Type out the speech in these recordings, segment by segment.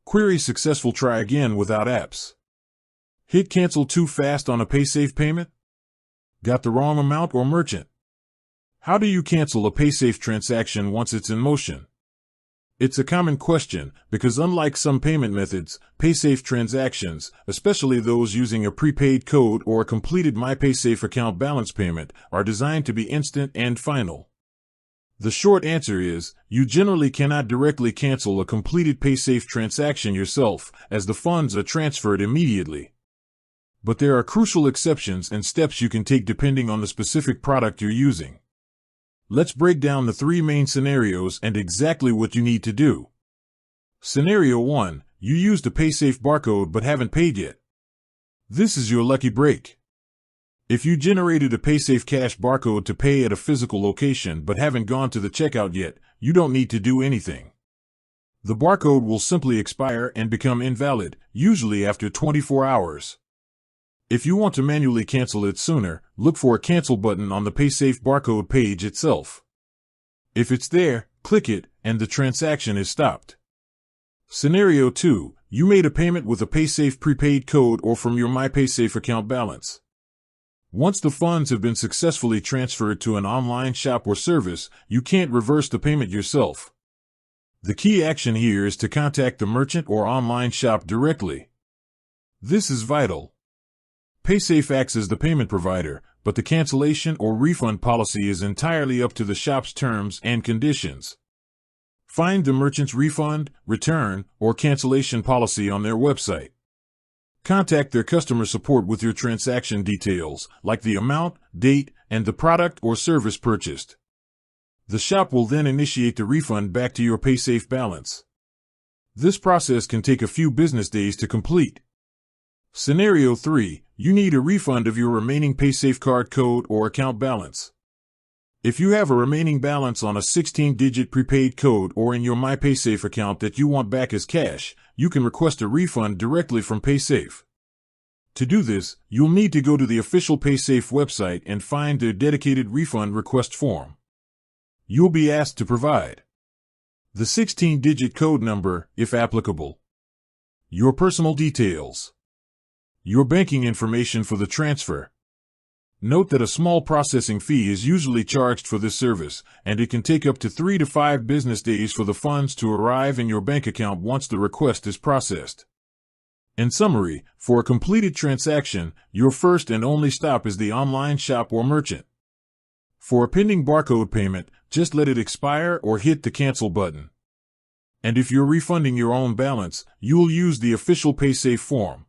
Query successful. Try again without apps. Hit cancel too fast on a Paysafe payment? Got the wrong amount or merchant? How do you cancel a Paysafe transaction once it's in motion? It's a common question because unlike some payment methods, Paysafe transactions, especially those using a prepaid code or a completed MyPaysafe account balance payment, are designed to be instant and final. The short answer is, you generally cannot directly cancel a completed Paysafe transaction yourself, as the funds are transferred immediately. But there are crucial exceptions and steps you can take depending on the specific product you're using. Let's break down the three main scenarios and exactly what you need to do. Scenario 1. You used a Paysafe barcode but haven't paid yet. This is your lucky break. If you generated a Paysafe cash barcode to pay at a physical location but haven't gone to the checkout yet, you don't need to do anything. The barcode will simply expire and become invalid, usually after 24 hours. If you want to manually cancel it sooner, look for a cancel button on the Paysafe barcode page itself. If it's there, click it, and the transaction is stopped. Scenario 2. You made a payment with a Paysafe prepaid code or from your MyPaysafe account balance. Once the funds have been successfully transferred to an online shop or service, you can't reverse the payment yourself. The key action here is to contact the merchant or online shop directly. This is vital. Paysafe acts as the payment provider, but the cancellation or refund policy is entirely up to the shop's terms and conditions. Find the merchant's refund, return, or cancellation policy on their website. Contact their customer support with your transaction details, like the amount, date, and the product or service purchased. The shop will then initiate the refund back to your Paysafe balance. This process can take a few business days to complete. Scenario 3. You need a refund of your remaining Paysafe card code or account balance. If you have a remaining balance on a 16-digit prepaid code or in your MyPaysafe account that you want back as cash, you can request a refund directly from Paysafe. To do this, you'll need to go to the official Paysafe website and find their dedicated refund request form. You'll be asked to provide the 16-digit code number, if applicable, your personal details, your banking information for the transfer. Note that a small processing fee is usually charged for this service, and it can take up to 3 to 5 business days for the funds to arrive in your bank account once the request is processed. In summary, for a completed transaction, your first and only stop is the online shop or merchant. For a pending barcode payment, just let it expire or hit the cancel button. And if you're refunding your own balance, you'll use the official Paysafe form.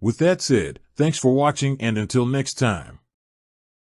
With that said, thanks for watching and until next time.